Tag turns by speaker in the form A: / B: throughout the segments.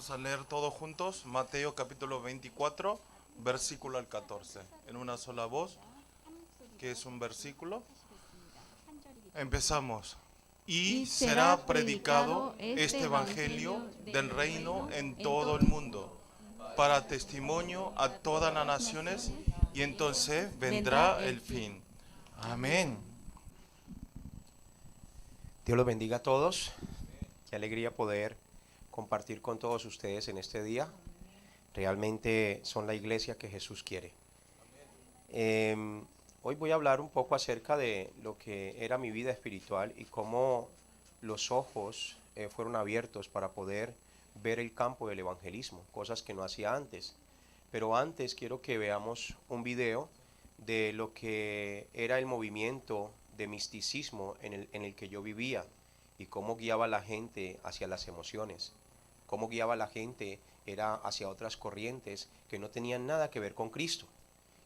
A: Vamos a leer todos juntos Mateo capítulo 24, versículo al 14, en una sola voz, que es un versículo. Empezamos. Y será predicado este evangelio del reino en todo el mundo, para testimonio a todas las naciones, y entonces vendrá el fin. Amén.
B: Dios los bendiga a todos. Qué alegría poder compartir con todos ustedes en este día. Realmente son la iglesia que Jesús quiere. Hoy voy a hablar un poco acerca de lo que era mi vida espiritual y cómo los ojos fueron abiertos para poder ver el campo del evangelismo, cosas que no hacía antes. Pero antes quiero que veamos un video de lo que era el movimiento de misticismo en el que yo vivía y cómo guiaba a la gente hacia las emociones, cómo guiaba a la gente era hacia otras corrientes que no tenían nada que ver con Cristo.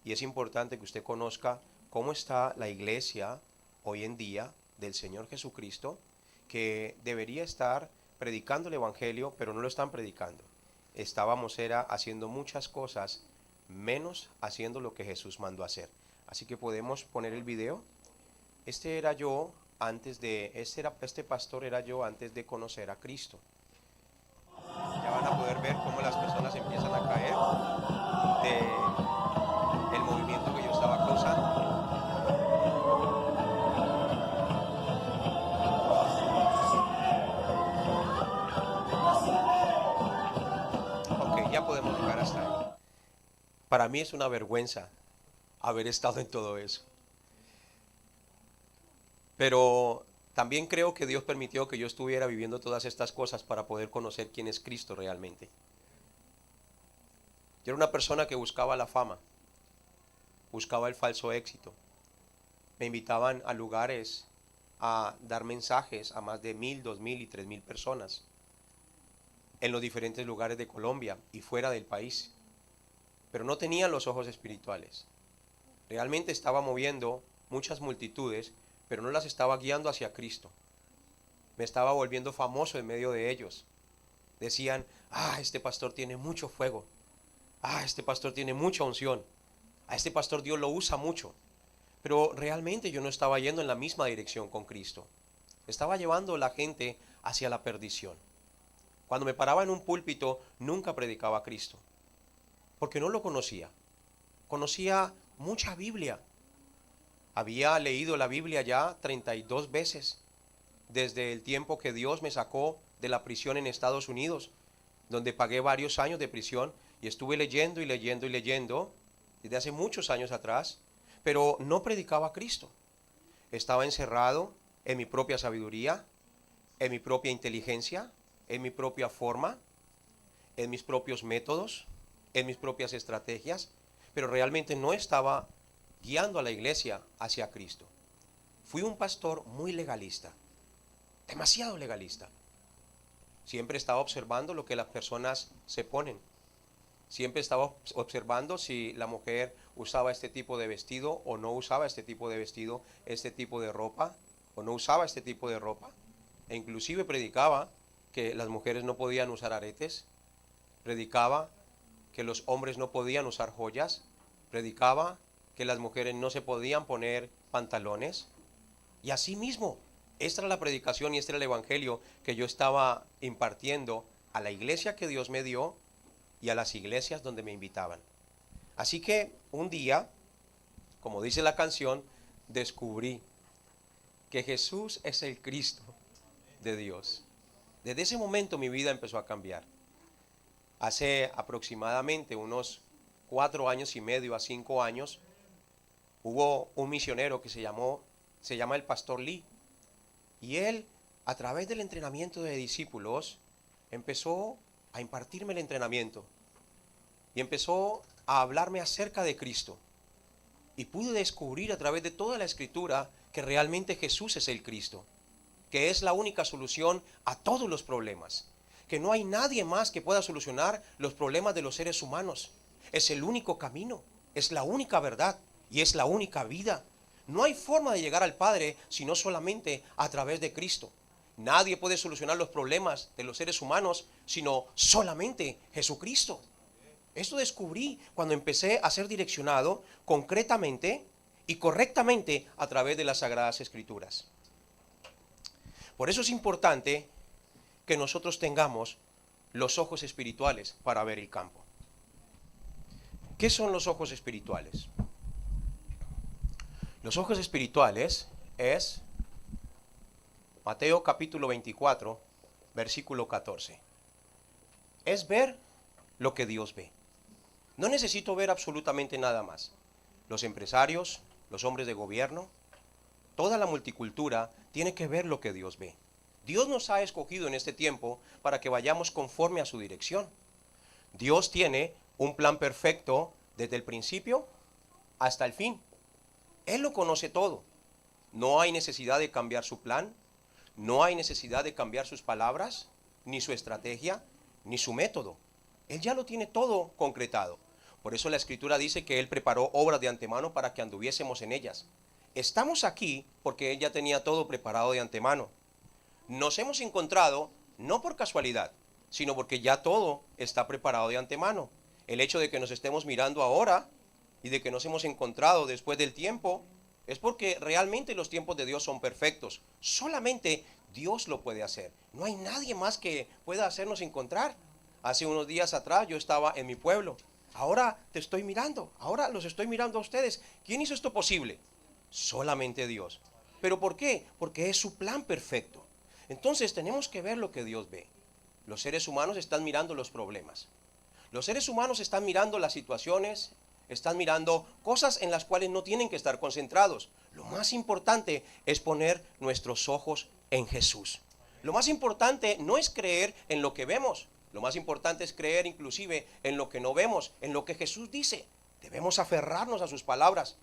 B: Y es importante que usted conozca cómo está la iglesia hoy en día del Señor Jesucristo, que debería estar predicando el evangelio, pero no lo están predicando. Era haciendo muchas cosas menos haciendo lo que Jesús mandó a hacer. Así que podemos poner el video. Este pastor era yo antes de conocer a Cristo. Ya van a poder ver cómo las personas empiezan a caer del movimiento que yo estaba causando. Ok, ya podemos llegar hasta ahí. Para mí es una vergüenza haber estado en todo eso. Pero también creo que Dios permitió que yo estuviera viviendo todas estas cosas para poder conocer quién es Cristo realmente. Yo era una persona que buscaba la fama, buscaba el falso éxito. Me invitaban a lugares a dar mensajes a más de 1,000, 2,000 y 3,000 personas en los diferentes lugares de Colombia y fuera del país. Pero no tenía los ojos espirituales. Realmente estaba moviendo muchas multitudes, pero no las estaba guiando hacia Cristo. Me estaba volviendo famoso en medio de ellos. Decían, este pastor tiene mucho fuego. Este pastor tiene mucha unción. A este pastor Dios lo usa mucho. Pero realmente yo no estaba yendo en la misma dirección con Cristo. Estaba llevando a la gente hacia la perdición. Cuando me paraba en un púlpito, nunca predicaba a Cristo, porque no lo conocía. Conocía mucha Biblia. Había leído la Biblia ya 32 veces, desde el tiempo que Dios me sacó de la prisión en Estados Unidos, donde pagué varios años de prisión, y estuve leyendo y leyendo y leyendo, desde hace muchos años atrás, pero no predicaba a Cristo. Estaba encerrado en mi propia sabiduría, en mi propia inteligencia, en mi propia forma, en mis propios métodos, en mis propias estrategias, pero realmente no estaba guiando a la iglesia hacia Cristo. Fui un pastor muy legalista, demasiado legalista. Siempre estaba observando lo que las personas se ponen. Siempre estaba observando si la mujer usaba este tipo de vestido o no usaba este tipo de vestido, este tipo de ropa o no usaba este tipo de ropa. E inclusive predicaba que las mujeres no podían usar aretes, predicaba que los hombres no podían usar joyas, predicaba que las mujeres no se podían poner pantalones. Y así mismo, esta era la predicación y este era el evangelio que yo estaba impartiendo a la iglesia que Dios me dio y a las iglesias donde me invitaban. Así que un día, como dice la canción, descubrí que Jesús es el Cristo de Dios. Desde ese momento mi vida empezó a cambiar. Hace aproximadamente unos 4 años y medio a 5 años, hubo un misionero que se llama el pastor Lee, y él, a través del entrenamiento de discípulos, empezó a impartirme el entrenamiento y empezó a hablarme acerca de Cristo, y pude descubrir a través de toda la escritura que realmente Jesús es el Cristo, que es la única solución a todos los problemas, que no hay nadie más que pueda solucionar los problemas de los seres humanos. Es el único camino, es la única verdad y es la única vida. No hay forma de llegar al Padre sino solamente a través de Cristo. Nadie puede solucionar los problemas de los seres humanos sino solamente Jesucristo. Esto descubrí cuando empecé a ser direccionado concretamente y correctamente a través de las Sagradas Escrituras. Por eso es importante que nosotros tengamos los ojos espirituales para ver el campo. ¿Qué son los ojos espirituales? Los ojos espirituales es Mateo capítulo 24, versículo 14. Es ver lo que Dios ve. No necesito ver absolutamente nada más. Los empresarios, los hombres de gobierno, toda la multicultura tiene que ver lo que Dios ve. Dios nos ha escogido en este tiempo para que vayamos conforme a su dirección. Dios tiene un plan perfecto desde el principio hasta el fin. Él lo conoce todo. No hay necesidad de cambiar su plan, no hay necesidad de cambiar sus palabras, ni su estrategia, ni su método. Él ya lo tiene todo concretado. Por eso la Escritura dice que Él preparó obras de antemano para que anduviésemos en ellas. Estamos aquí porque Él ya tenía todo preparado de antemano. Nos hemos encontrado no por casualidad, sino porque ya todo está preparado de antemano. El hecho de que nos estemos mirando ahora y de que nos hemos encontrado después del tiempo es porque realmente los tiempos de Dios son perfectos. Solamente Dios lo puede hacer. No hay nadie más que pueda hacernos encontrar. Hace unos días atrás yo estaba en mi pueblo. Ahora te estoy mirando. Ahora los estoy mirando a ustedes. ¿Quién hizo esto posible? Solamente Dios. ¿Pero por qué? Porque es su plan perfecto. Entonces tenemos que ver lo que Dios ve. Los seres humanos están mirando los problemas. Los seres humanos están mirando las situaciones, están mirando cosas en las cuales no tienen que estar concentrados. Lo más importante es poner nuestros ojos en Jesús. Lo más importante no es creer en lo que vemos. Lo más importante es creer inclusive en lo que no vemos, en lo que Jesús dice. Debemos aferrarnos a sus palabras.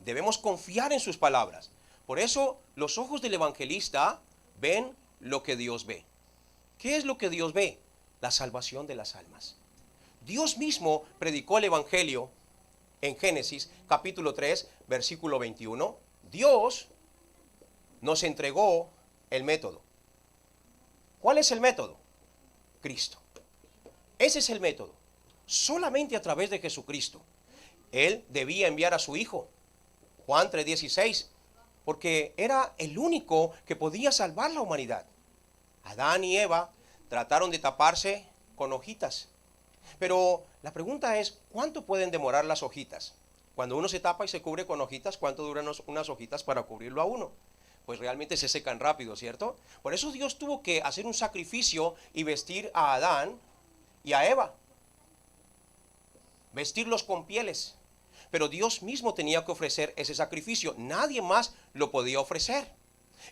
B: Debemos confiar en sus palabras. Por eso los ojos del evangelista ven lo que Dios ve. ¿Qué es lo que Dios ve? La salvación de las almas. Dios mismo predicó el evangelio en Génesis capítulo 3, versículo 21. Dios nos entregó el método. ¿Cuál es el método? Cristo. Ese es el método. Solamente a través de Jesucristo. Él debía enviar a su Hijo. Juan 3:16. Porque era el único que podía salvar la humanidad. Adán y Eva trataron de taparse con hojitas. Pero la pregunta es, ¿cuánto pueden demorar las hojitas? Cuando uno se tapa y se cubre con hojitas, ¿cuánto duran unas hojitas para cubrirlo a uno? Pues realmente se secan rápido, ¿cierto? Por eso Dios tuvo que hacer un sacrificio y vestir a Adán y a Eva. Vestirlos con pieles. Pero Dios mismo tenía que ofrecer ese sacrificio. Nadie más lo podía ofrecer.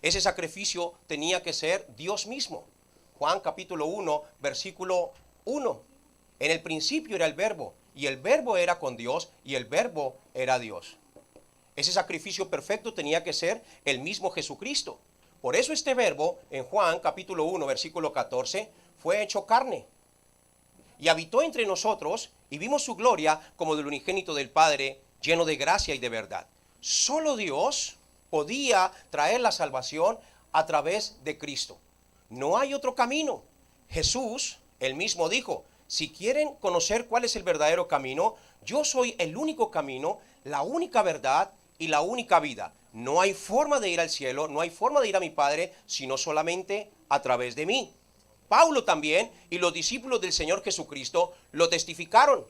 B: Ese sacrificio tenía que ser Dios mismo. Juan capítulo 1, versículo 1. En el principio era el verbo, y el verbo era con Dios, y el verbo era Dios. Ese sacrificio perfecto tenía que ser el mismo Jesucristo. Por eso este verbo, en Juan capítulo 1, versículo 14, fue hecho carne. Y habitó entre nosotros, y vimos su gloria como del unigénito del Padre, lleno de gracia y de verdad. Solo Dios podía traer la salvación a través de Cristo. No hay otro camino. Jesús, él mismo dijo, si quieren conocer cuál es el verdadero camino, yo soy el único camino, la única verdad y la única vida. No hay forma de ir al cielo, no hay forma de ir a mi Padre, sino solamente a través de mí. Pablo también y los discípulos del Señor Jesucristo lo testificaron.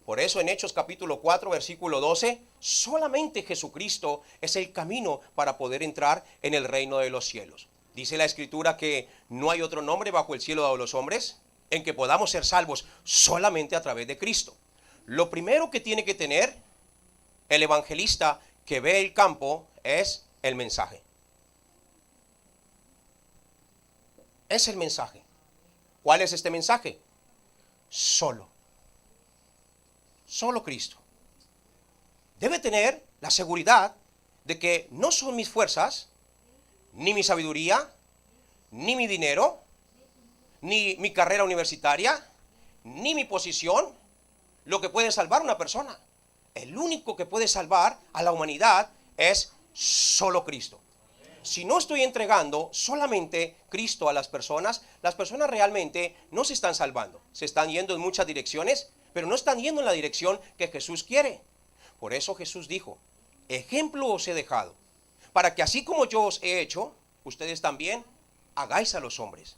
B: Por eso en Hechos capítulo 4, versículo 12, solamente Jesucristo es el camino para poder entrar en el reino de los cielos. Dice la Escritura que no hay otro nombre bajo el cielo dado a los hombres en que podamos ser salvos solamente a través de Cristo. Lo primero que tiene que tener el evangelista que ve el campo es el mensaje. Es el mensaje. ¿Cuál es este mensaje? Solo Cristo. Debe tener la seguridad de que no son mis fuerzas, ni mi sabiduría, ni mi dinero, ni mi carrera universitaria, ni mi posición, lo que puede salvar a una persona. El único que puede salvar a la humanidad es solo Cristo. Si no estoy entregando solamente Cristo a las personas realmente no se están salvando. Se están yendo en muchas direcciones, pero no están yendo en la dirección que Jesús quiere. Por eso Jesús dijo, ejemplo os he dejado, para que así como yo os he hecho, ustedes también hagáis a los hombres.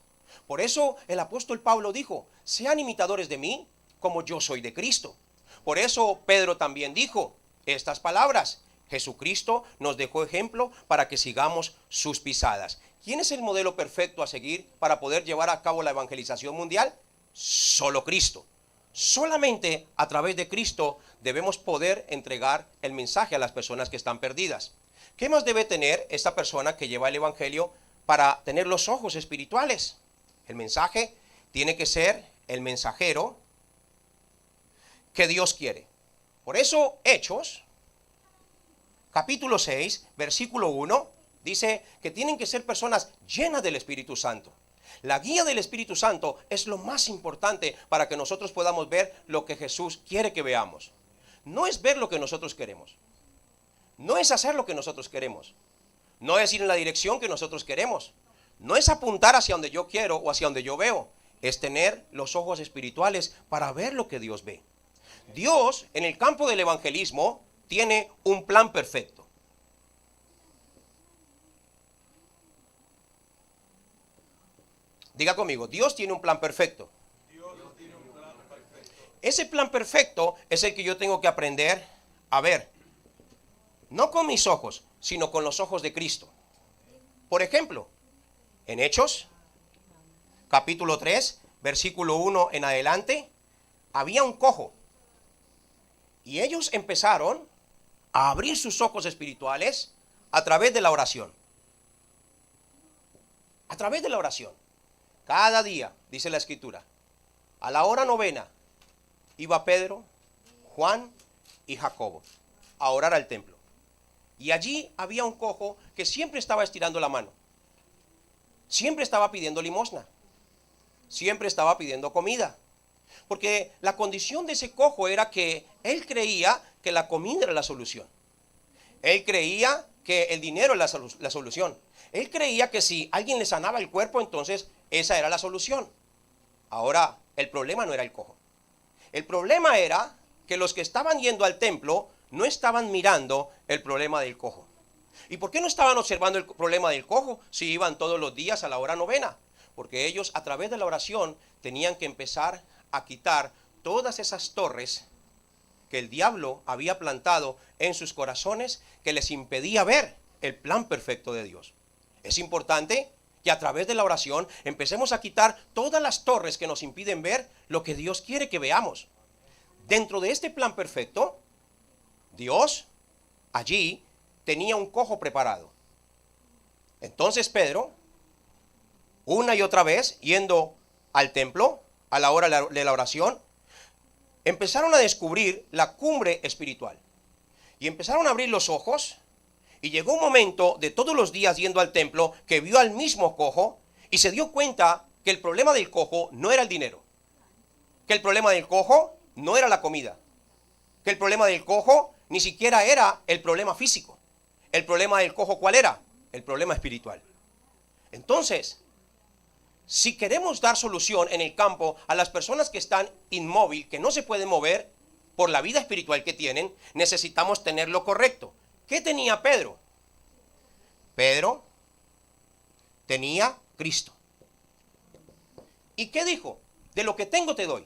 B: Por eso el apóstol Pablo dijo, sean imitadores de mí, como yo soy de Cristo. Por eso Pedro también dijo estas palabras, Jesucristo nos dejó ejemplo para que sigamos sus pisadas. ¿Quién es el modelo perfecto a seguir para poder llevar a cabo la evangelización mundial? Solo Cristo. Solamente a través de Cristo debemos poder entregar el mensaje a las personas que están perdidas. ¿Qué más debe tener esta persona que lleva el evangelio para tener los ojos espirituales? El mensaje tiene que ser el mensajero que Dios quiere. Por eso Hechos, capítulo 6, versículo 1, dice que tienen que ser personas llenas del Espíritu Santo. La guía del Espíritu Santo es lo más importante para que nosotros podamos ver lo que Jesús quiere que veamos. No es ver lo que nosotros queremos. No es hacer lo que nosotros queremos. No es ir en la dirección que nosotros queremos. No es apuntar hacia donde yo quiero o hacia donde yo veo. Es tener los ojos espirituales para ver lo que Dios ve. Dios, en el campo del evangelismo, tiene un plan perfecto. Diga conmigo, Dios tiene un plan perfecto. Ese plan perfecto es el que yo tengo que aprender a ver. No con mis ojos, sino con los ojos de Cristo. Por ejemplo, en Hechos, capítulo 3, versículo 1 en adelante, había un cojo. Y ellos empezaron a abrir sus ojos espirituales a través de la oración. A través de la oración. Cada día, dice la Escritura, a la hora novena, iba Pedro, Juan y Jacobo a orar al templo. Y allí había un cojo que siempre estaba estirando la mano. Siempre estaba pidiendo limosna. Siempre estaba pidiendo comida. Porque la condición de ese cojo era que él creía que la comida era la solución. Él creía que el dinero era la solución. Él creía que si alguien le sanaba el cuerpo, entonces esa era la solución. Ahora, el problema no era el cojo. El problema era que los que estaban yendo al templo no estaban mirando el problema del cojo. ¿Y por qué no estaban observando el problema del cojo si iban todos los días a la hora novena? Porque ellos a través de la oración tenían que empezar a quitar todas esas torres que el diablo había plantado en sus corazones que les impedía ver el plan perfecto de Dios. Es importante que a través de la oración empecemos a quitar todas las torres que nos impiden ver lo que Dios quiere que veamos. Dentro de este plan perfecto, Dios allí tenía un cojo preparado. Entonces Pedro, una y otra vez, yendo al templo, a la hora de la oración, empezaron a descubrir la cumbre espiritual. Y empezaron a abrir los ojos, y llegó un momento de todos los días yendo al templo que vio al mismo cojo y se dio cuenta que el problema del cojo no era el dinero, que el problema del cojo no era la comida, que el problema del cojo ni siquiera era el problema físico. El problema del cojo, ¿cuál era? El problema espiritual. Entonces, si queremos dar solución en el campo a las personas que están inmóviles, que no se pueden mover por la vida espiritual que tienen, necesitamos tener lo correcto. ¿Qué tenía Pedro? Pedro tenía Cristo. ¿Y qué dijo? De lo que tengo te doy.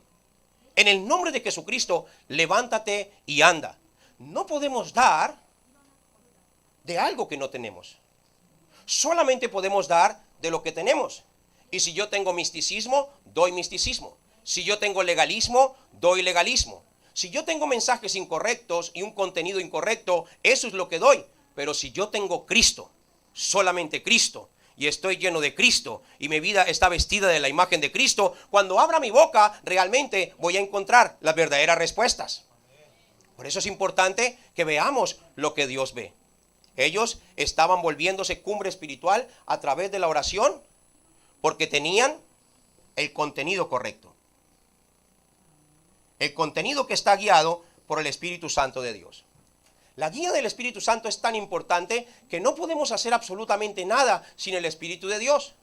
B: En el nombre de Jesucristo, levántate y anda. No podemos dar de algo que no tenemos. Solamente podemos dar de lo que tenemos. Y si yo tengo misticismo, doy misticismo. Si yo tengo legalismo, doy legalismo. Si yo tengo mensajes incorrectos y un contenido incorrecto, eso es lo que doy. Pero si yo tengo Cristo, solamente Cristo, y estoy lleno de Cristo, y mi vida está vestida de la imagen de Cristo, cuando abra mi boca, realmente voy a encontrar las verdaderas respuestas. Por eso es importante que veamos lo que Dios ve. Ellos estaban volviéndose cumbre espiritual a través de la oración, porque tenían el contenido correcto. El contenido que está guiado por el Espíritu Santo de Dios. La guía del Espíritu Santo es tan importante que no podemos hacer absolutamente nada sin el Espíritu de Dios.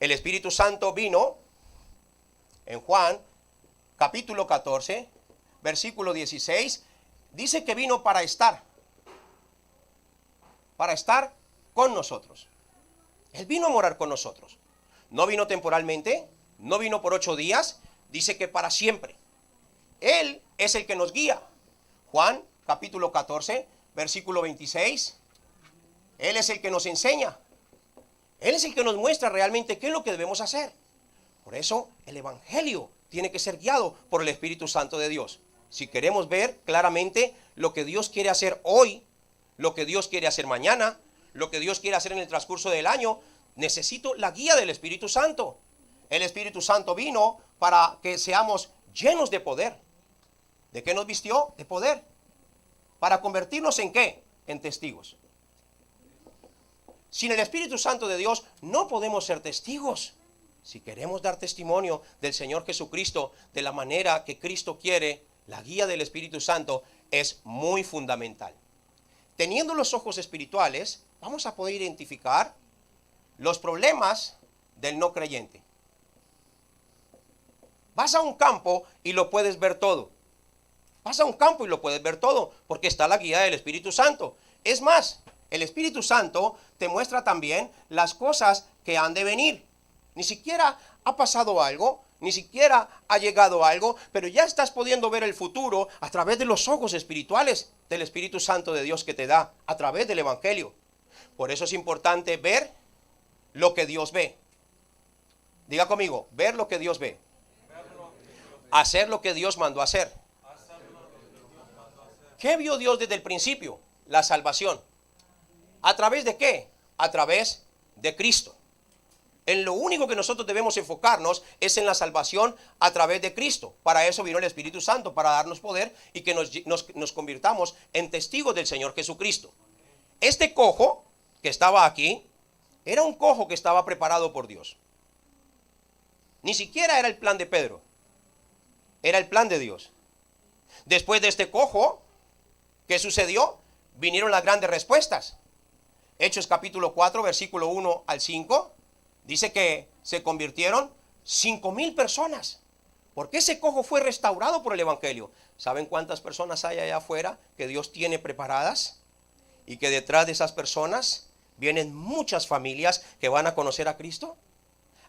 B: El Espíritu Santo vino en Juan capítulo 14, versículo 16, dice que vino para estar con nosotros. Él vino a morar con nosotros. No vino temporalmente, no vino por 8 días, dice que para siempre. Él es el que nos guía. Juan capítulo 14, versículo 26, Él es el que nos enseña. Él es el que nos muestra realmente qué es lo que debemos hacer. Por eso el Evangelio tiene que ser guiado por el Espíritu Santo de Dios. Si queremos ver claramente lo que Dios quiere hacer hoy, lo que Dios quiere hacer mañana, lo que Dios quiere hacer en el transcurso del año, necesito la guía del Espíritu Santo. El Espíritu Santo vino para que seamos llenos de poder. ¿De qué nos vistió? De poder. ¿Para convertirnos en qué? En testigos. Sin el Espíritu Santo de Dios no podemos ser testigos. Si queremos dar testimonio del Señor Jesucristo de la manera que Cristo quiere, la guía del Espíritu Santo es muy fundamental. Teniendo los ojos espirituales, vamos a poder identificar los problemas del no creyente. Vas a un campo y lo puedes ver todo. Vas a un campo y lo puedes ver todo, porque está la guía del Espíritu Santo. Es más, el Espíritu Santo te muestra también las cosas que han de venir. Ni siquiera ha pasado algo, ni siquiera ha llegado algo, pero ya estás pudiendo ver el futuro a través de los ojos espirituales del Espíritu Santo de Dios que te da, a través del Evangelio. Por eso es importante ver lo que Dios ve. Diga conmigo, ver lo que Dios ve. Hacer lo que Dios mandó a hacer. ¿Qué vio Dios desde el principio? La salvación. ¿A través de qué? A través de Cristo. En lo único que nosotros debemos enfocarnos es en la salvación a través de Cristo. Para eso vino el Espíritu Santo, para darnos poder y que nos convirtamos en testigos del Señor Jesucristo. Este cojo que estaba aquí, era un cojo que estaba preparado por Dios. Ni siquiera era el plan de Pedro, era el plan de Dios. Después de este cojo, ¿qué sucedió? Vinieron las grandes respuestas. Hechos capítulo 4, versículo 1 al 5, dice que se convirtieron 5,000 personas. Porque ese cojo fue restaurado por el Evangelio. ¿Saben cuántas personas hay allá afuera que Dios tiene preparadas? Y que detrás de esas personas vienen muchas familias que van a conocer a Cristo.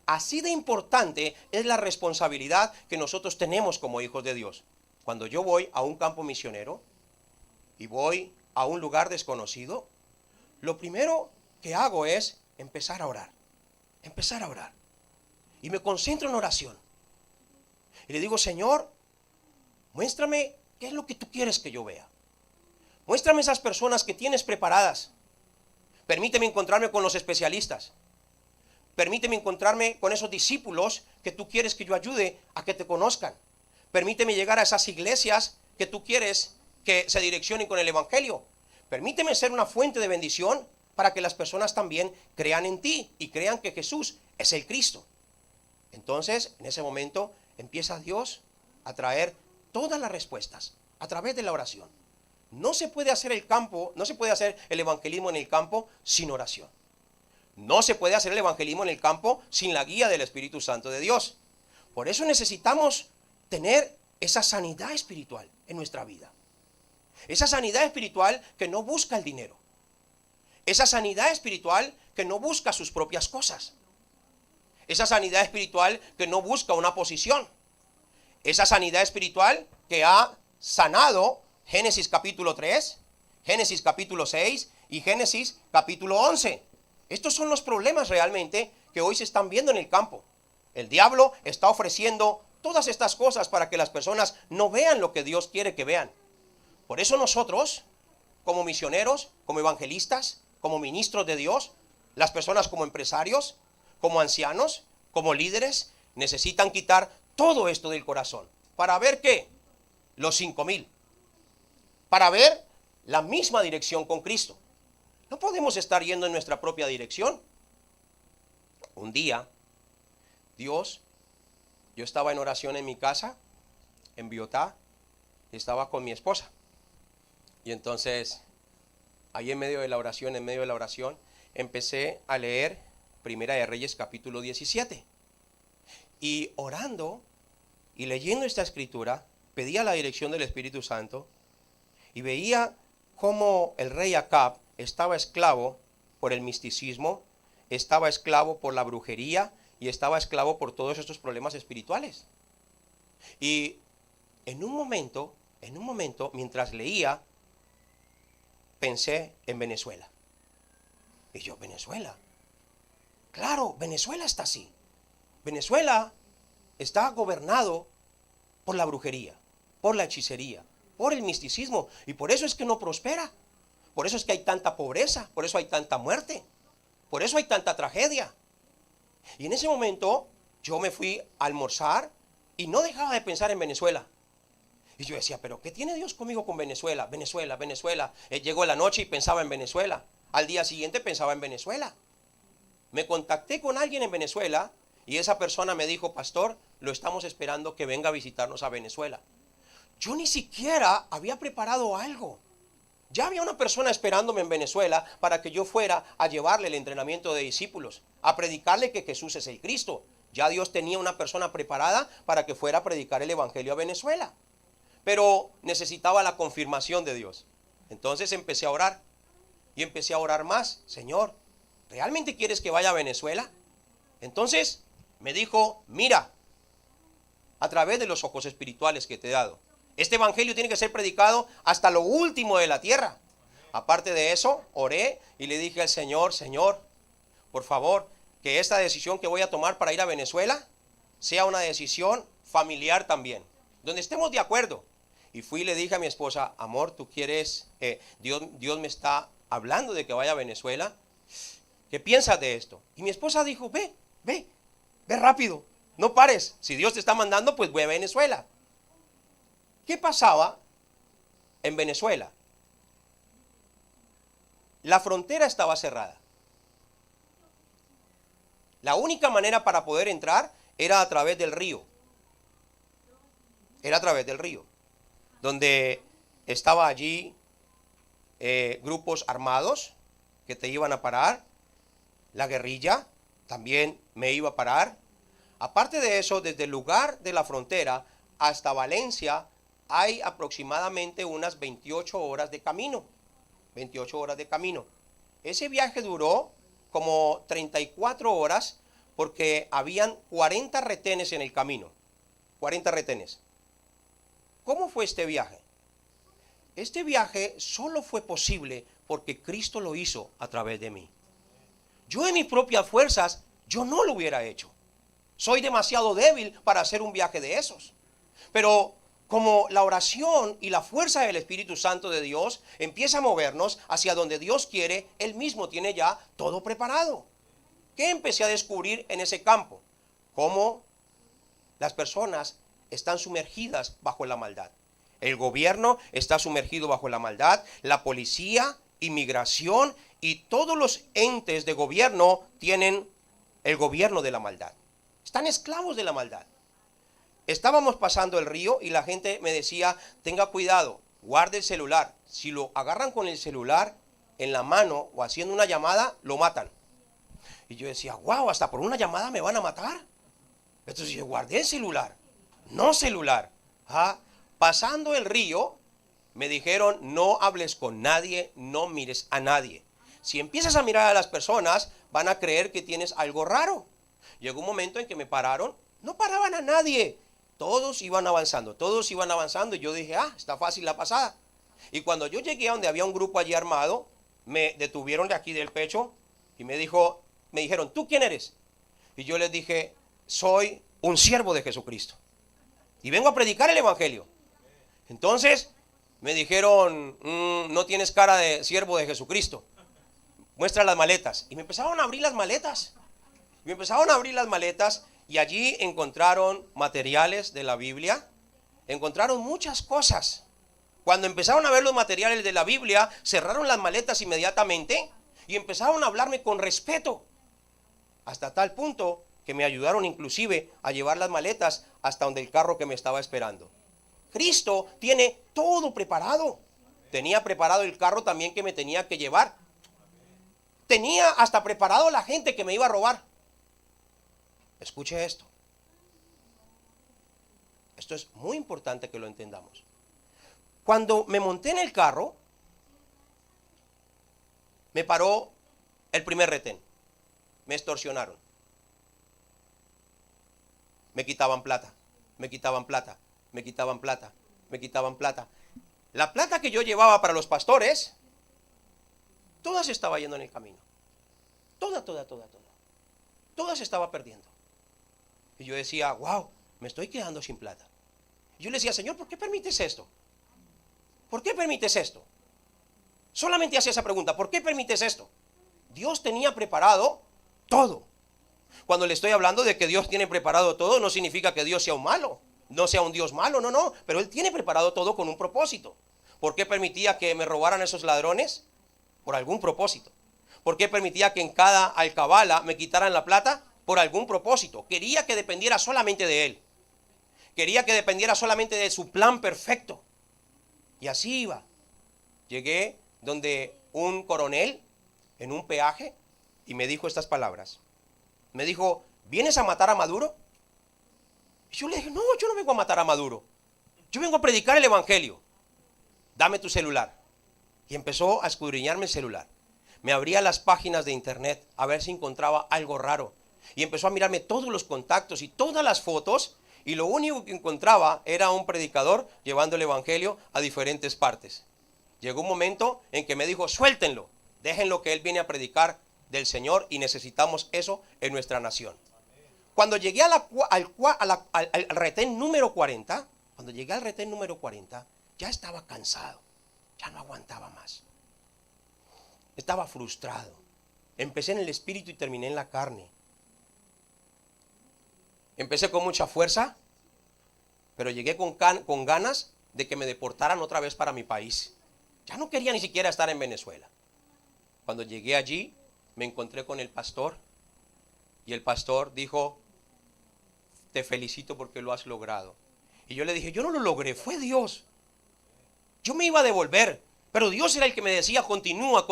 B: Así de importante es la responsabilidad que nosotros tenemos como hijos de Dios. Cuando yo voy a un campo misionero y voy a un lugar desconocido, lo primero que hago es empezar a orar. Empezar a orar. Y me concentro en oración. Y le digo, Señor, muéstrame qué es lo que tú quieres que yo vea. Muéstrame esas personas que tienes preparadas. Permíteme encontrarme con los especialistas. Permíteme encontrarme con esos discípulos que tú quieres que yo ayude a que te conozcan. Permíteme llegar a esas iglesias que tú quieres que se direccionen con el Evangelio. Permíteme ser una fuente de bendición para que las personas también crean en ti y crean que Jesús es el Cristo. Entonces, en ese momento, empieza Dios a traer todas las respuestas a través de la oración. No se puede hacer el evangelismo en el campo sin oración. No se puede hacer el evangelismo en el campo sin la guía del Espíritu Santo de Dios. Por eso necesitamos tener esa sanidad espiritual en nuestra vida. Esa sanidad espiritual que no busca el dinero. Esa sanidad espiritual que no busca sus propias cosas. Esa sanidad espiritual que no busca una posición. Esa sanidad espiritual que ha sanado Génesis capítulo 3, Génesis capítulo 6 y Génesis capítulo 11. Estos son los problemas realmente que hoy se están viendo en el campo. El diablo está ofreciendo todas estas cosas para que las personas no vean lo que Dios quiere que vean. Por eso nosotros, como misioneros, como evangelistas, como ministros de Dios, las personas como empresarios, como ancianos, como líderes, necesitan quitar todo esto del corazón. ¿Para ver qué? Los 5,000. Para ver la misma dirección con Cristo. No podemos estar yendo en nuestra propia dirección. Un día, yo estaba en oración en mi casa, en Biotá, y estaba con mi esposa. Y entonces ahí en medio de la oración, empecé a leer Primera de Reyes capítulo 17. Y orando y leyendo esta escritura, pedía la dirección del Espíritu Santo y veía cómo el rey Acab estaba esclavo por el misticismo, estaba esclavo por la brujería y estaba esclavo por todos estos problemas espirituales. Y en un momento, mientras leía, pensé en Venezuela. Y yo, Venezuela. Claro, Venezuela está así. Venezuela está gobernado por la brujería, por la hechicería, por el misticismo. Y por eso es que no prospera. Por eso es que hay tanta pobreza, por eso hay tanta muerte, por eso hay tanta tragedia. Y en ese momento yo me fui a almorzar y no dejaba de pensar en Venezuela. Y yo decía, pero ¿qué tiene Dios conmigo con Venezuela? Venezuela, Venezuela. Llegó la noche y pensaba en Venezuela. Al día siguiente pensaba en Venezuela. Me contacté con alguien en Venezuela y esa persona me dijo, pastor, lo estamos esperando que venga a visitarnos a Venezuela. Yo ni siquiera había preparado algo. Ya había una persona esperándome en Venezuela para que yo fuera a llevarle el entrenamiento de discípulos, a predicarle que Jesús es el Cristo. Ya Dios tenía una persona preparada para que fuera a predicar el evangelio a Venezuela. Pero necesitaba la confirmación de Dios. Entonces empecé a orar y empecé a orar más. Señor, ¿realmente quieres que vaya a Venezuela? Entonces me dijo, mira, a través de los ojos espirituales que te he dado, este evangelio tiene que ser predicado hasta lo último de la tierra. Aparte de eso, oré y le dije al Señor, Señor, por favor, que esta decisión que voy a tomar para ir a Venezuela sea una decisión familiar también, donde estemos de acuerdo. Y fui y le dije a mi esposa, amor, tú quieres, Dios me está hablando de que vaya a Venezuela. ¿Qué piensas de esto? Y mi esposa dijo, ve rápido, no pares. Si Dios te está mandando, pues ve a Venezuela. ¿Qué pasaba en Venezuela? La frontera estaba cerrada. La única manera para poder entrar era a través del río. Era a través del río, donde estaba allí grupos armados que te iban a parar. La guerrilla también me iba a parar. Aparte de eso, desde el lugar de la frontera hasta Valencia hay aproximadamente unas 28 horas de camino. 28 horas de camino. Ese viaje duró como 34 horas porque habían 40 retenes en el camino. 40 retenes. ¿Cómo fue este viaje? Este viaje solo fue posible porque Cristo lo hizo a través de mí. Yo en mis propias fuerzas, yo no lo hubiera hecho. Soy demasiado débil para hacer un viaje de esos. Pero como la oración y la fuerza del Espíritu Santo de Dios empieza a movernos hacia donde Dios quiere, Él mismo tiene ya todo preparado. ¿Qué empecé a descubrir en ese campo? Cómo las personas están sumergidas bajo la maldad. El gobierno está sumergido bajo la maldad, la policía, inmigración y todos los entes de gobierno tienen el gobierno de la maldad. Están esclavos de la maldad. Estábamos pasando el río y la gente me decía, tenga cuidado, guarde el celular. Si lo agarran con el celular en la mano o haciendo una llamada, lo matan. Y yo decía, wow, hasta por una llamada me van a matar. Entonces yo guardé el celular, no celular. Pasando el río, me dijeron, no hables con nadie, no mires a nadie. Si empiezas a mirar a las personas, van a creer que tienes algo raro. Llegó un momento en que me pararon, no paraban a nadie. Todos iban avanzando y yo dije, está fácil la pasada. Y cuando yo llegué a donde había un grupo allí armado, me detuvieron de aquí del pecho y me dijeron, ¿tú quién eres? Y yo les dije, soy un siervo de Jesucristo y vengo a predicar el evangelio. Entonces me dijeron, no tienes cara de siervo de Jesucristo, muestra las maletas. Y me empezaron a abrir las maletas. Y allí encontraron materiales de la Biblia, encontraron muchas cosas. Cuando empezaron a ver los materiales de la Biblia, cerraron las maletas inmediatamente y empezaron a hablarme con respeto. Hasta tal punto que me ayudaron inclusive a llevar las maletas hasta donde el carro que me estaba esperando. Cristo tiene todo preparado. Tenía preparado el carro también que me tenía que llevar. Tenía hasta preparado la gente que me iba a robar. Escuche esto. Esto es muy importante que lo entendamos. Cuando me monté en el carro, me paró el primer retén. Me extorsionaron. Me quitaban plata, me quitaban plata, me quitaban plata, me quitaban plata. La plata que yo llevaba para los pastores, toda se estaba yendo en el camino. Toda. Toda se estaba perdiendo. Y yo decía, wow, me estoy quedando sin plata. Y yo le decía, Señor, ¿por qué permites esto? ¿Por qué permites esto? Solamente hacía esa pregunta, ¿por qué permites esto? Dios tenía preparado todo. Cuando le estoy hablando de que Dios tiene preparado todo, no significa que Dios sea un malo, no sea un Dios malo, no, pero Él tiene preparado todo con un propósito. ¿Por qué permitía que me robaran esos ladrones? Por algún propósito. ¿Por qué permitía que en cada alcabala me quitaran la plata? Por algún propósito. Quería que dependiera solamente de Él. Quería que dependiera solamente de su plan perfecto. Y así iba. Llegué donde un coronel en un peaje y me dijo estas palabras. Me dijo, ¿vienes a matar a Maduro? Y yo le dije, no, yo no vengo a matar a Maduro. Yo vengo a predicar el evangelio. Dame tu celular. Y empezó a escudriñarme el celular. Me abría las páginas de internet a ver si encontraba algo raro. Y empezó a mirarme todos los contactos y todas las fotos. Y lo único que encontraba era un predicador llevando el evangelio a diferentes partes. Llegó un momento en que me dijo, suéltenlo. Déjenlo que él viene a predicar del Señor y necesitamos eso en nuestra nación. Cuando llegué al retén número 40, ya estaba cansado, ya no aguantaba más. Estaba frustrado. Empecé en el espíritu y terminé en la carne. Empecé con mucha fuerza, pero llegué con ganas de que me deportaran otra vez para mi país. Ya no quería ni siquiera estar en Venezuela. Cuando llegué allí, me encontré con el pastor y el pastor dijo, te felicito porque lo has logrado. Y yo le dije, yo no lo logré, fue Dios. Yo me iba a devolver, pero Dios era el que me decía, continúa,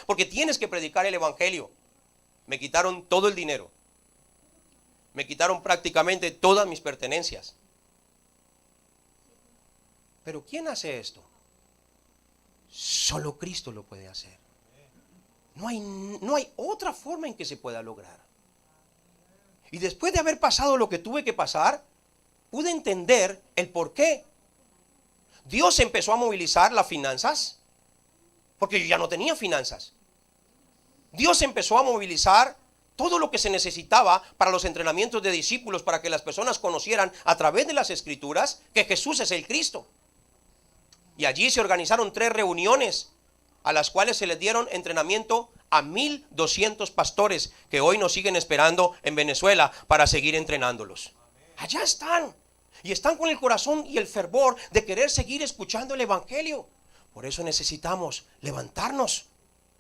B: porque tienes que predicar el evangelio. Me quitaron todo el dinero. Me quitaron prácticamente todas mis pertenencias. Pero ¿quién hace esto? Solo Cristo lo puede hacer. No hay otra forma en que se pueda lograr. Y después de haber pasado lo que tuve que pasar, pude entender el por qué. Dios empezó a movilizar las finanzas, porque yo ya no tenía finanzas. Dios empezó a movilizar todo lo que se necesitaba para los entrenamientos de discípulos, para que las personas conocieran a través de las Escrituras que Jesús es el Cristo. Y allí se organizaron 3 reuniones a las cuales se les dieron entrenamiento a 1,200 pastores que hoy nos siguen esperando en Venezuela para seguir entrenándolos. Allá están. Y están con el corazón y el fervor de querer seguir escuchando el evangelio. Por eso necesitamos levantarnos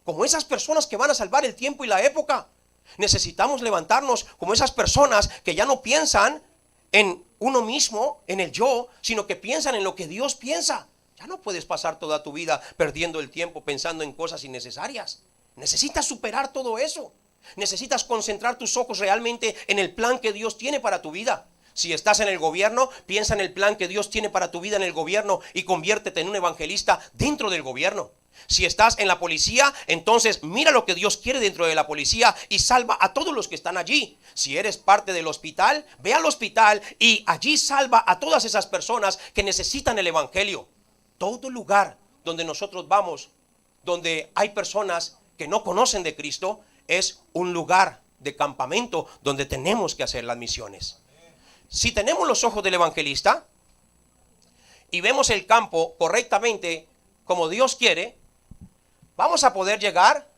B: como esas personas que van a salvar el tiempo y la época. Necesitamos levantarnos como esas personas que ya no piensan en uno mismo, en el yo, sino que piensan en lo que Dios piensa. Ya no puedes pasar toda tu vida perdiendo el tiempo pensando en cosas innecesarias. Necesitas superar todo eso. Necesitas concentrar tus ojos realmente en el plan que Dios tiene para tu vida. Si estás en el gobierno, piensa en el plan que Dios tiene para tu vida en el gobierno y conviértete en un evangelista dentro del gobierno. Si estás en la policía, entonces mira lo que Dios quiere dentro de la policía y salva a todos los que están allí. Si eres parte del hospital, ve al hospital y allí salva a todas esas personas que necesitan el evangelio. Todo lugar donde nosotros vamos, donde hay personas que no conocen de Cristo, es un lugar de campamento donde tenemos que hacer las misiones. Si tenemos los ojos del evangelista y vemos el campo correctamente como Dios quiere, vamos a poder llegar,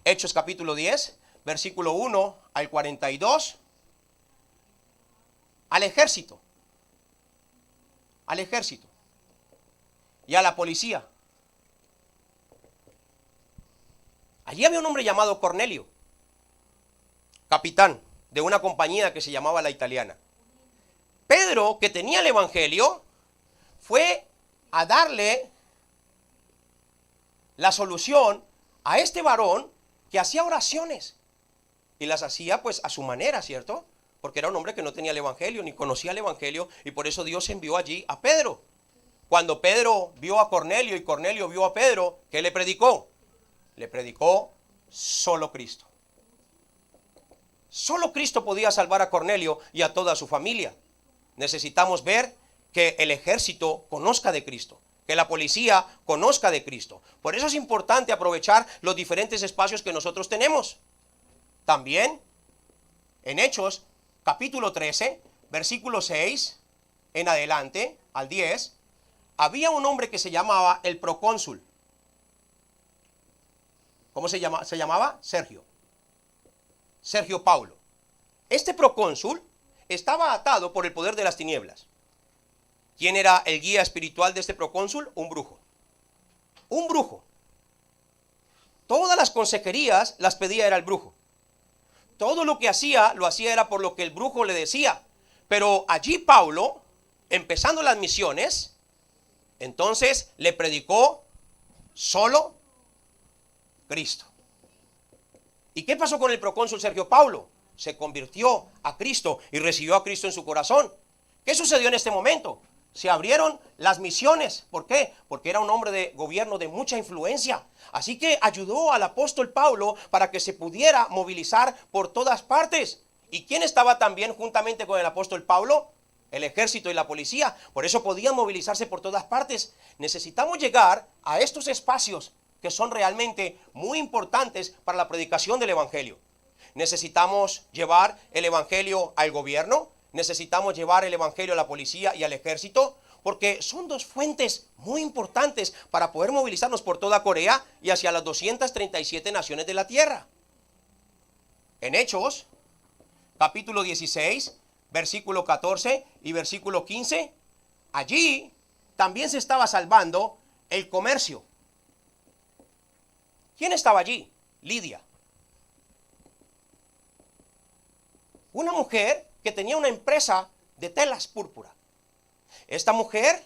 B: Hechos capítulo 10, versículo 1 al 42, al ejército y a la policía. Allí había un hombre llamado Cornelio, capitán de una compañía que se llamaba La Italiana. Pedro, que tenía el evangelio, fue a darle la solución a este varón que hacía oraciones. Y las hacía pues a su manera, ¿cierto? Porque era un hombre que no tenía el evangelio, ni conocía el evangelio, y por eso Dios envió allí a Pedro. Cuando Pedro vio a Cornelio y Cornelio vio a Pedro, ¿qué le predicó? Le predicó solo Cristo. Solo Cristo podía salvar a Cornelio y a toda su familia. Necesitamos ver que el ejército conozca de Cristo, que la policía conozca de Cristo. Por eso es importante aprovechar los diferentes espacios que nosotros tenemos. También, en Hechos, capítulo 13, versículo 6, en adelante, al 10, había un hombre que se llamaba el procónsul. ¿Cómo se llama? Se llamaba Sergio Paulo. Este procónsul estaba atado por el poder de las tinieblas. ¿Quién era el guía espiritual de este procónsul? Un brujo. Un brujo. Todas las consejerías las pedía era el brujo. Todo lo que hacía, lo hacía era por lo que el brujo le decía. Pero allí Pablo, empezando las misiones, entonces le predicó solo Cristo. ¿Y qué pasó con el procónsul Sergio Paulo? Se convirtió a Cristo y recibió a Cristo en su corazón. ¿Qué sucedió en este momento? Se abrieron las misiones. ¿Por qué? Porque era un hombre de gobierno de mucha influencia. Así que ayudó al apóstol Pablo para que se pudiera movilizar por todas partes. ¿Y quién estaba también juntamente con el apóstol Pablo? El ejército y la policía. Por eso podían movilizarse por todas partes. Necesitamos llegar a estos espacios que son realmente muy importantes para la predicación del evangelio. Necesitamos llevar el evangelio al gobierno. Necesitamos llevar el evangelio a la policía y al ejército, porque son dos fuentes muy importantes para poder movilizarnos por toda Corea y hacia las 237 naciones de la tierra. En Hechos, capítulo 16, versículo 14 y versículo 15, allí también se estaba salvando el comercio. ¿Quién estaba allí? Lidia. Una mujer que tenía una empresa de telas púrpura. Esta mujer,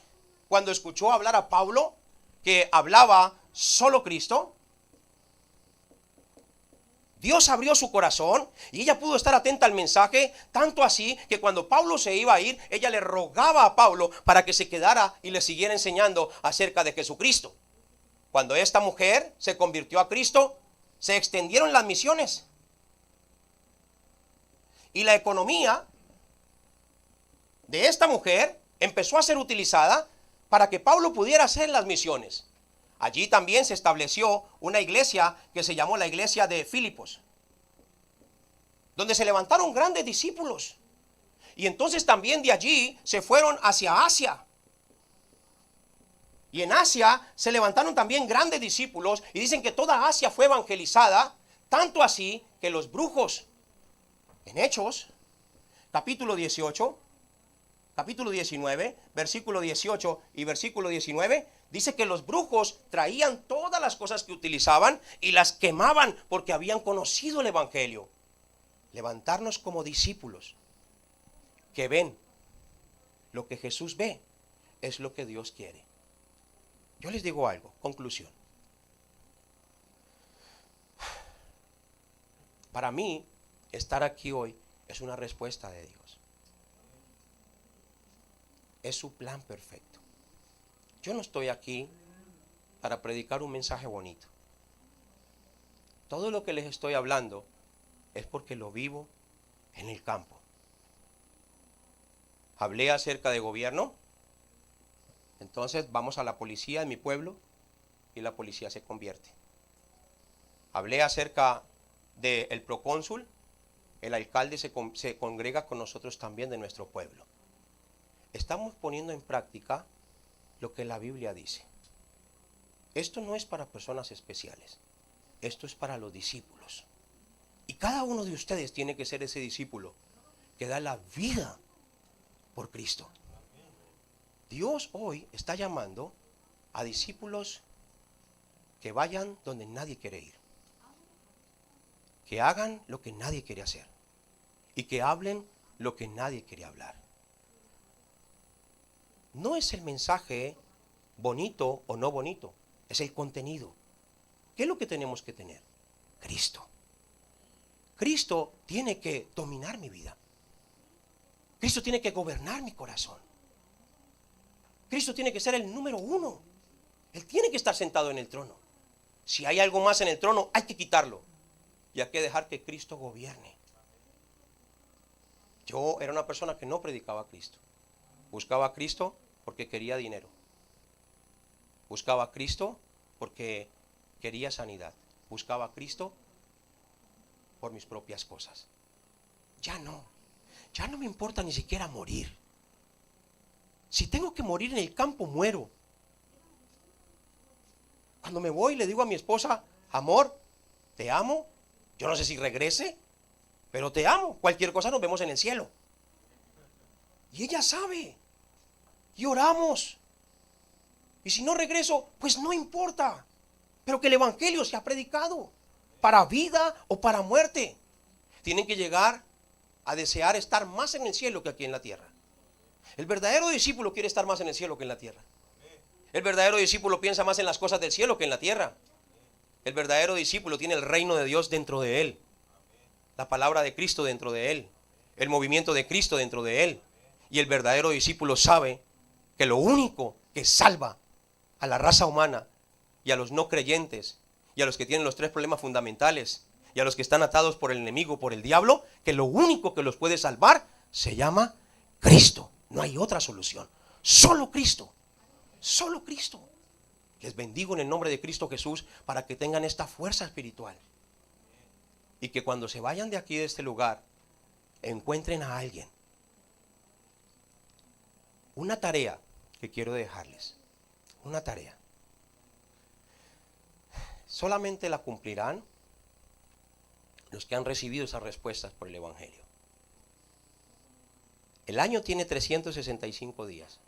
B: cuando escuchó hablar a Pablo, que hablaba solo Cristo, Dios abrió su corazón y ella pudo estar atenta al mensaje, tanto así que cuando Pablo se iba a ir, ella le rogaba a Pablo para que se quedara y le siguiera enseñando acerca de Jesucristo. Cuando esta mujer se convirtió a Cristo, se extendieron las misiones. Y la economía de esta mujer empezó a ser utilizada para que Pablo pudiera hacer las misiones. Allí también se estableció una iglesia que se llamó la iglesia de Filipos, donde se levantaron grandes discípulos. Y entonces también de allí se fueron hacia Asia. Y en Asia se levantaron también grandes discípulos y dicen que toda Asia fue evangelizada, tanto así que los brujos, en Hechos, capítulo 18, capítulo 19, versículo 18 y versículo 19, dice que los brujos traían todas las cosas que utilizaban y las quemaban porque habían conocido el evangelio. Levantarnos como discípulos que ven lo que Jesús ve es lo que Dios quiere. Yo les digo algo, conclusión. Para mí, estar aquí hoy es una respuesta de Dios. Es su plan perfecto. Yo no estoy aquí para predicar un mensaje bonito. Todo lo que les estoy hablando es porque lo vivo en el campo. Hablé acerca de gobierno. Entonces vamos a la policía de mi pueblo y la policía se convierte. Hablé acerca del procónsul. El alcalde se congrega con nosotros también de nuestro pueblo. Estamos poniendo en práctica lo que la Biblia dice. Esto no es para personas especiales. Esto es para los discípulos. Y cada uno de ustedes tiene que ser ese discípulo que da la vida por Cristo. Dios hoy está llamando a discípulos que vayan donde nadie quiere ir. Que hagan lo que nadie quiere hacer. Y que hablen lo que nadie quiere hablar. No es el mensaje bonito o no bonito, es el contenido. ¿Qué es lo que tenemos que tener? Cristo. Cristo tiene que dominar mi vida. Cristo tiene que gobernar mi corazón. Cristo tiene que ser el número uno. Él tiene que estar sentado en el trono. Si hay algo más en el trono, hay que quitarlo. Y hay que dejar que Cristo gobierne. Yo era una persona que no predicaba a Cristo. Buscaba a Cristo porque quería dinero. Buscaba a Cristo porque quería sanidad. Buscaba a Cristo por mis propias cosas. Ya no me importa ni siquiera morir. Si tengo que morir en el campo, muero. Cuando me voy le digo a mi esposa, amor, te amo. Yo no sé si regrese, pero te amo. Cualquier cosa nos vemos en el cielo. Y ella sabe. Y oramos. Y si no regreso, pues no importa. Pero que el evangelio sea predicado. Para vida o para muerte. Tienen que llegar a desear estar más en el cielo que aquí en la tierra. El verdadero discípulo quiere estar más en el cielo que en la tierra. El verdadero discípulo piensa más en las cosas del cielo que en la tierra. El verdadero discípulo tiene el reino de Dios dentro de él. La palabra de Cristo dentro de él. El movimiento de Cristo dentro de él. Y el verdadero discípulo sabe que lo único que salva a la raza humana y a los no creyentes y a los que tienen los tres problemas fundamentales y a los que están atados por el enemigo, por el diablo, que lo único que los puede salvar se llama Cristo. No hay otra solución. Solo Cristo. Solo Cristo. Les bendigo en el nombre de Cristo Jesús para que tengan esta fuerza espiritual. Y que cuando se vayan de aquí, de este lugar, encuentren a alguien. Una tarea que quiero dejarles. Una tarea. Solamente la cumplirán los que han recibido esas respuestas por el Evangelio. El año tiene 365 días.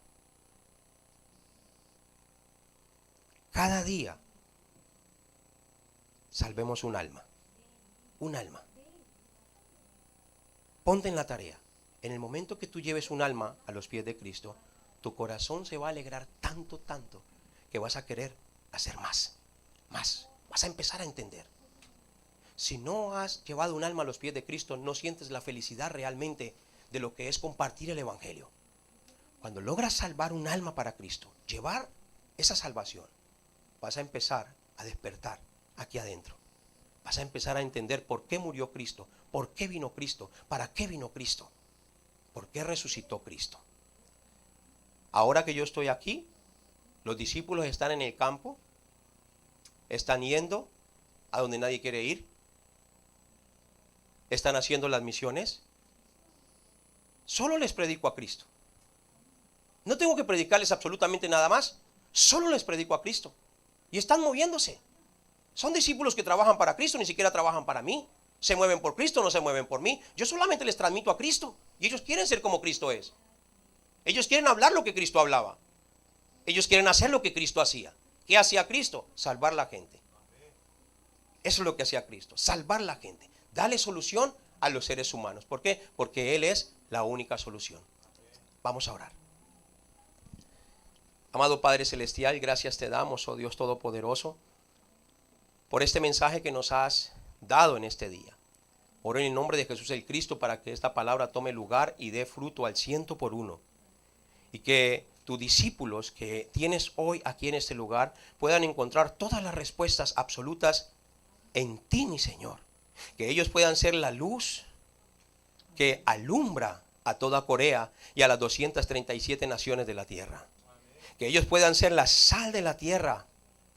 B: Cada día salvemos un alma. Un alma. Ponte en la tarea. En el momento que tú lleves un alma a los pies de Cristo, tu corazón se va a alegrar tanto, tanto, que vas a querer hacer más. Más. Vas a empezar a entender. Si no has llevado un alma a los pies de Cristo, no sientes la felicidad realmente de lo que es compartir el Evangelio. Cuando logras salvar un alma para Cristo, llevar esa salvación, vas a empezar a despertar aquí adentro. Vas a empezar a entender por qué murió Cristo, por qué vino Cristo, para qué vino Cristo, por qué resucitó Cristo. Ahora que yo estoy aquí, los discípulos están en el campo, están yendo a donde nadie quiere ir, están haciendo las misiones. Solo les predico a Cristo. No tengo que predicarles absolutamente nada más. Solo les predico a Cristo. Y están moviéndose. Son discípulos que trabajan para Cristo, ni siquiera trabajan para mí. Se mueven por Cristo, no se mueven por mí. Yo solamente les transmito a Cristo. Y ellos quieren ser como Cristo es. Ellos quieren hablar lo que Cristo hablaba. Ellos quieren hacer lo que Cristo hacía. ¿Qué hacía Cristo? Salvar la gente. Eso es lo que hacía Cristo. Salvar la gente. Darle solución a los seres humanos. ¿Por qué? Porque Él es la única solución. Vamos a orar. Amado Padre Celestial, gracias te damos, oh Dios Todopoderoso, por este mensaje que nos has dado en este día. Oro en el nombre de Jesús el Cristo para que esta palabra tome lugar y dé fruto al 100%. Y que tus discípulos que tienes hoy aquí en este lugar puedan encontrar todas las respuestas absolutas en ti, mi Señor. Que ellos puedan ser la luz que alumbra a toda Corea y a las 237 naciones de la tierra. Que ellos puedan ser la sal de la tierra,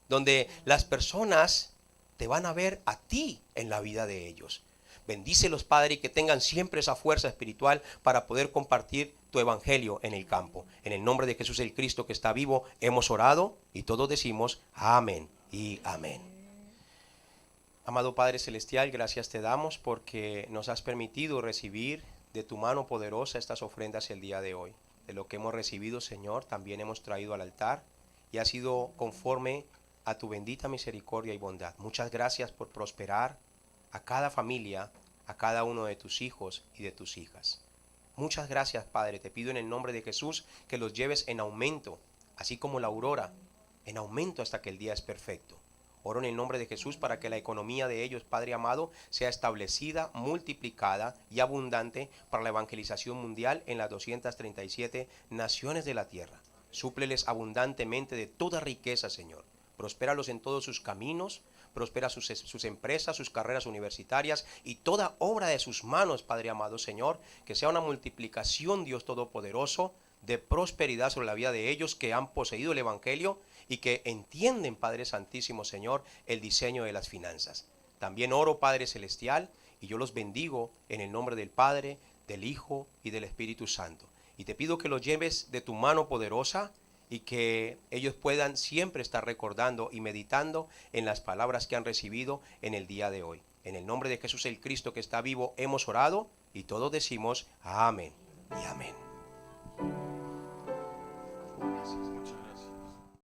B: donde las personas te van a ver a ti en la vida de ellos. Bendícelos, Padre, y que tengan siempre esa fuerza espiritual para poder compartir tu evangelio en el campo. En el nombre de Jesús el Cristo que está vivo, hemos orado y todos decimos amén y amén. Amado Padre Celestial, gracias te damos porque nos has permitido recibir de tu mano poderosa estas ofrendas el día de hoy. De lo que hemos recibido, Señor, también hemos traído al altar y ha sido conforme a tu bendita misericordia y bondad. Muchas gracias por prosperar a cada familia, a cada uno de tus hijos y de tus hijas. Muchas gracias, Padre. Te pido en el nombre de Jesús que los lleves en aumento así como la aurora, en aumento hasta que el día es perfecto. Oro en el nombre de Jesús para que la economía de ellos, Padre amado, sea establecida, multiplicada y abundante para la evangelización mundial en las 237 naciones de la tierra. Súpleles abundantemente de toda riqueza, Señor. Prospéralos en todos sus caminos, prospera sus empresas, sus carreras universitarias y toda obra de sus manos, Padre amado, Señor. Que sea una multiplicación, Dios Todopoderoso, de prosperidad sobre la vida de ellos que han poseído el Evangelio y que entienden, Padre Santísimo, Señor, el diseño de las finanzas. También oro, Padre Celestial, y yo los bendigo en el nombre del Padre, del Hijo y del Espíritu Santo. Y te pido que los lleves de tu mano poderosa y que ellos puedan siempre estar recordando y meditando en las palabras que han recibido en el día de hoy. En el nombre de Jesús el Cristo que está vivo hemos orado y todos decimos amén y amén.
A: Gracias, muchas gracias.